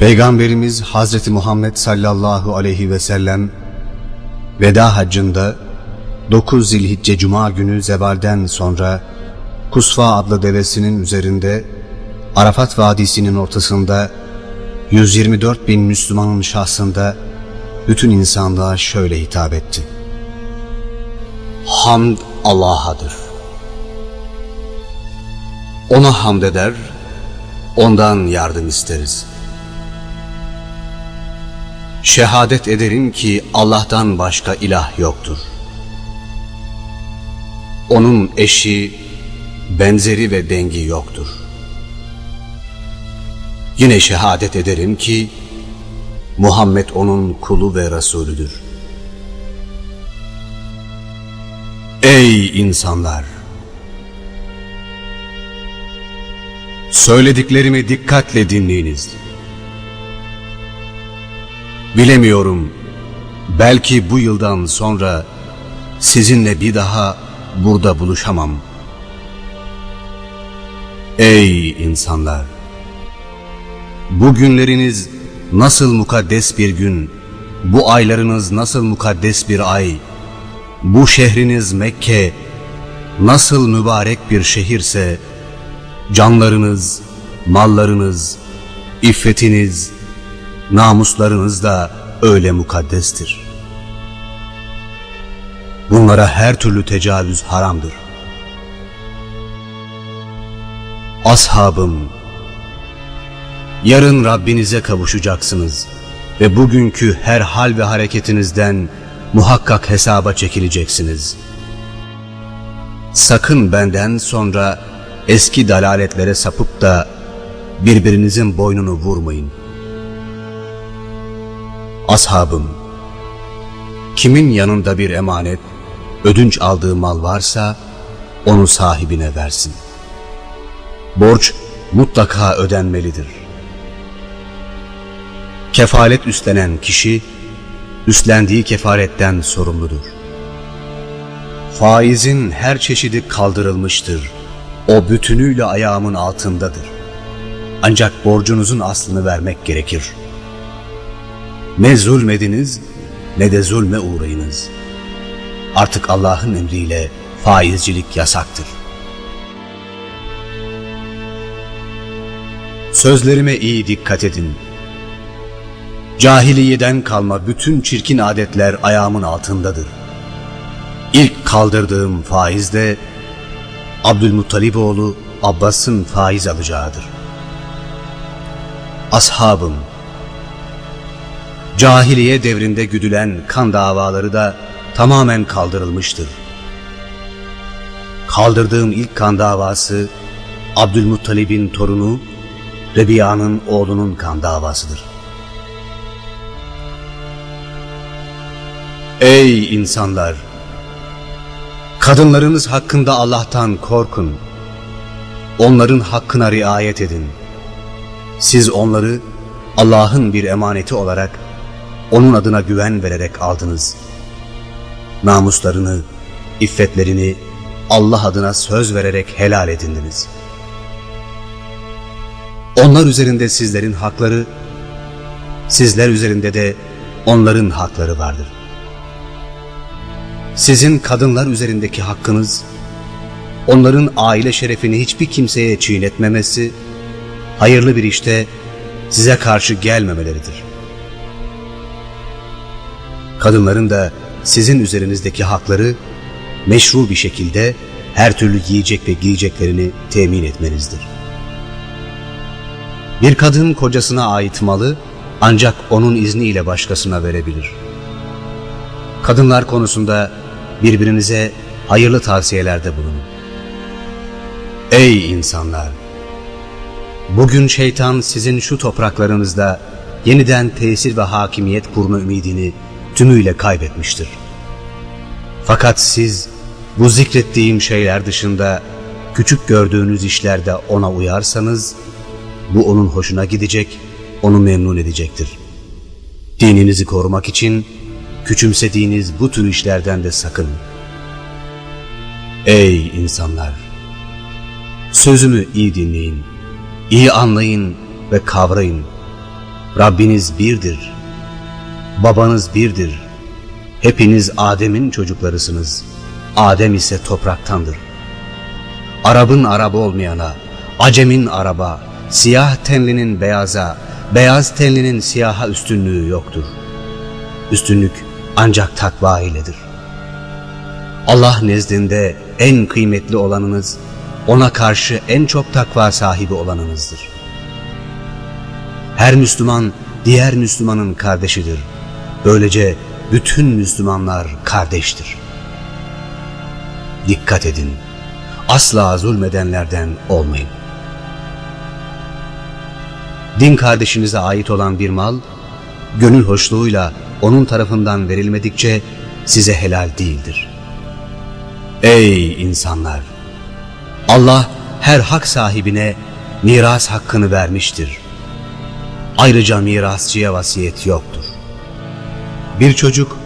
Peygamberimiz Hazreti Muhammed sallallahu aleyhi ve sellem veda haccında 9 Zilhicce Cuma günü zevalden sonra Kusva adlı devesinin üzerinde Arafat Vadisi'nin ortasında 124 bin Müslümanın şahsında bütün insanlığa şöyle hitap etti: Hamd Allah'adır. Ona hamd eder, ondan yardım isteriz. Şehadet ederim ki Allah'tan başka ilah yoktur. Onun eşi, benzeri ve dengi yoktur. Yine şehadet ederim ki Muhammed onun kulu ve Resulüdür. Ey insanlar! Söylediklerimi dikkatle dinleyiniz. Bilemiyorum, belki bu yıldan sonra sizinle bir daha burada buluşamam. Ey insanlar! Bu günleriniz nasıl mukaddes bir gün, bu aylarınız nasıl mukaddes bir ay, bu şehriniz Mekke nasıl mübarek bir şehirse, canlarınız, mallarınız, iffetiniz, namuslarınız da öyle mukaddestir. Bunlara her türlü tecavüz haramdır. Ashabım, yarın Rabbinize kavuşacaksınız ve bugünkü her hal ve hareketinizden muhakkak hesaba çekileceksiniz. Sakın benden sonra eski dalaletlere sapıp da birbirinizin boynunu vurmayın. Ashabım, kimin yanında bir emanet, ödünç aldığı mal varsa onu sahibine versin. Borç mutlaka ödenmelidir. Kefalet üstlenen kişi, üstlendiği kefaretten sorumludur. Faizin her çeşidi kaldırılmıştır. O bütünüyle ayağımın altındadır. Ancak borcunuzun aslını vermek gerekir. Ne zulmediniz ne de zulme uğrayınız. Artık Allah'ın emriyle faizcilik yasaktır. Sözlerime iyi dikkat edin. Cahiliyeden kalma bütün çirkin adetler ayağımın altındadır. İlk kaldırdığım faiz de Abdülmuttalib oğlu Abbas'ın faiz alacağıdır. Ashabım, cahiliye devrinde güdülen kan davaları da tamamen kaldırılmıştır. Kaldırdığım ilk kan davası Abdülmuttalib'in torunu Rebiya'nın oğlunun kan davasıdır. Ey insanlar! Kadınlarınız hakkında Allah'tan korkun. Onların hakkına riayet edin. Siz onları Allah'ın bir emaneti olarak onun adına güven vererek aldınız. Namuslarını, iffetlerini Allah adına söz vererek helal edindiniz. Onlar üzerinde sizlerin hakları, sizler üzerinde de onların hakları vardır. Sizin kadınlar üzerindeki hakkınız, onların aile şerefini hiçbir kimseye çiğnetmemesi, hayırlı bir işte size karşı gelmemeleridir. Kadınların da sizin üzerinizdeki hakları, meşru bir şekilde her türlü yiyecek ve giyeceklerini temin etmenizdir. Bir kadın kocasına ait malı ancak onun izniyle başkasına verebilir. Kadınlar konusunda birbirinize hayırlı tavsiyelerde bulunun. Ey insanlar! Bugün şeytan sizin şu topraklarınızda yeniden tesir ve hakimiyet kurma ümidini tümüyle kaybetmiştir. Fakat siz bu zikrettiğim şeyler dışında küçük gördüğünüz işlerde ona uyarsanız, bu onun hoşuna gidecek, onu memnun edecektir. Dininizi korumak için küçümsediğiniz bu tür işlerden de sakının. Ey insanlar! Sözümü iyi dinleyin, iyi anlayın ve kavrayın. Rabbiniz birdir, babanız birdir. Hepiniz Adem'in çocuklarısınız. Adem ise topraktandır. Arap'ın Arap olmayana, Acem'in Arap'a, siyah tenlinin beyaza, beyaz tenlinin siyaha üstünlüğü yoktur. Üstünlük ancak takva iledir. Allah nezdinde en kıymetli olanınız, ona karşı en çok takva sahibi olanınızdır. Her Müslüman diğer Müslümanın kardeşidir. Böylece bütün Müslümanlar kardeştir. Dikkat edin, asla zulmedenlerden olmayın. Din kardeşinize ait olan bir mal, gönül hoşluğuyla onun tarafından verilmedikçe size helal değildir. Ey insanlar! Allah her hak sahibine miras hakkını vermiştir. Ayrıca mirasçıya vasiyet yoktur. Bir çocuk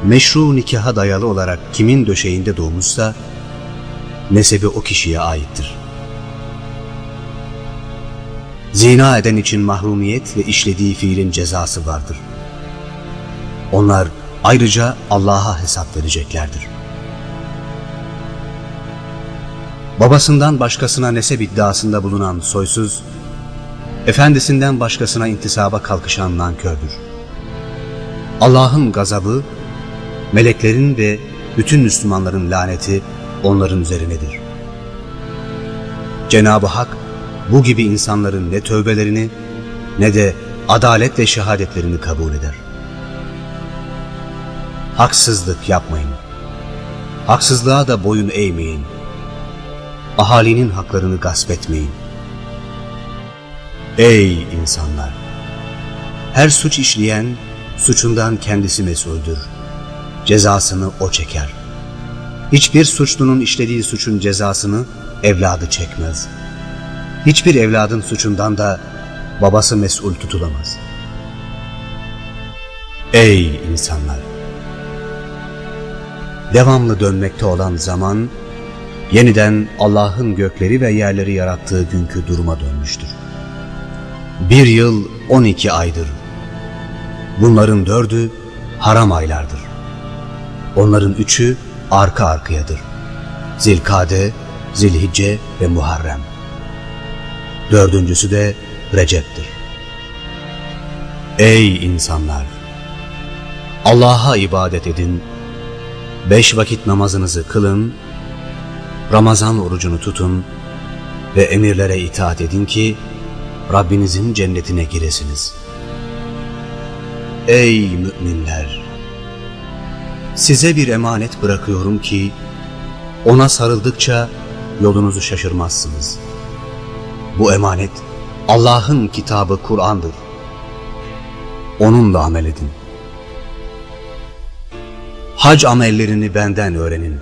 meşru nikaha dayalı olarak kimin döşeğinde doğmuşsa nesebi o kişiye aittir. Zina eden için mahrumiyet ve işlediği fiilin cezası vardır. Onlar ayrıca Allah'a hesap vereceklerdir. Babasından başkasına nesep iddiasında bulunan soysuz, efendisinden başkasına intisaba kalkışan nankördür. Allah'ın gazabı, meleklerin ve bütün Müslümanların laneti onların üzerinedir. Cenab-ı Hak bu gibi insanların ne tövbelerini ne de adalet ve şehadetlerini kabul eder. Haksızlık yapmayın. Haksızlığa da boyun eğmeyin. Ahalinin haklarını gasp etmeyin. Ey insanlar! Her suç işleyen suçundan kendisi mesuldür. Cezasını o çeker. Hiçbir suçlunun işlediği suçun cezasını evladı çekmez. Hiçbir evladın suçundan da babası mesul tutulamaz. Ey insanlar! Devamlı dönmekte olan zaman, yeniden Allah'ın gökleri ve yerleri yarattığı günkü duruma dönmüştür. 1 yıl 12 aydır. Bunların 4'ü haram aylardır. Onların 3'ü arka arkayadır. Zilkade, Zilhicce ve Muharrem. 4.'sü de Recep'tir. Ey insanlar! Allah'a ibadet edin, 5 vakit namazınızı kılın, Ramazan orucunu tutun ve emirlere itaat edin ki Rabbinizin cennetine giresiniz. Ey müminler! Size bir emanet bırakıyorum ki ona sarıldıkça yolunuzu şaşırmazsınız. Bu emanet Allah'ın kitabı Kur'an'dır. Onunla amel edin. Hac amellerini benden öğrenin.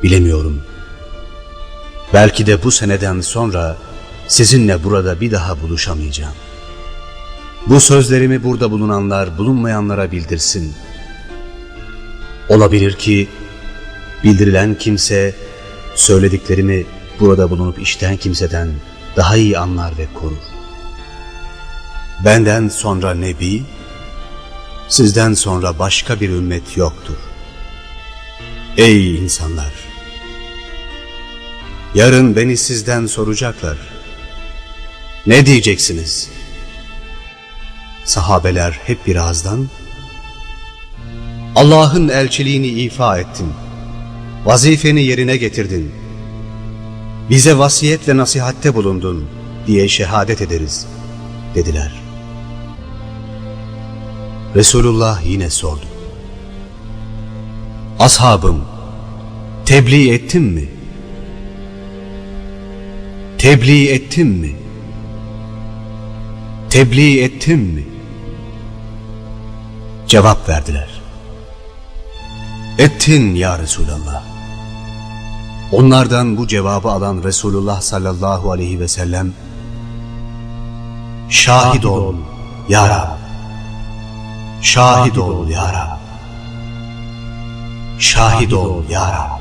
Bilemiyorum. Belki de bu seneden sonra sizinle burada bir daha buluşamayacağım. Bu sözlerimi burada bulunanlar bulunmayanlara bildirsin. Olabilir ki bildirilen kimse söylediklerimi burada bulunup işiten kimseden daha iyi anlar ve korur. Benden sonra Nebi, sizden sonra başka bir ümmet yoktur. Ey insanlar! Yarın beni sizden soracaklar. Ne diyeceksiniz? Sahabeler hep bir ağızdan, Allah'ın elçiliğini ifa ettin, vazifeni yerine getirdin, bize vasiyet ve nasihatte bulundun diye şehadet ederiz dediler. Resulullah yine sordu. Ashabım, tebliğ ettim mi? Tebliğ ettim mi? Tebliğ ettim mi? Cevap verdiler. Ettin ya Resulallah. Onlardan bu cevabı alan Resulullah sallallahu aleyhi ve sellem, şahit ol ya Rab, şahit ol ya Rab, şahit ol ya Rab.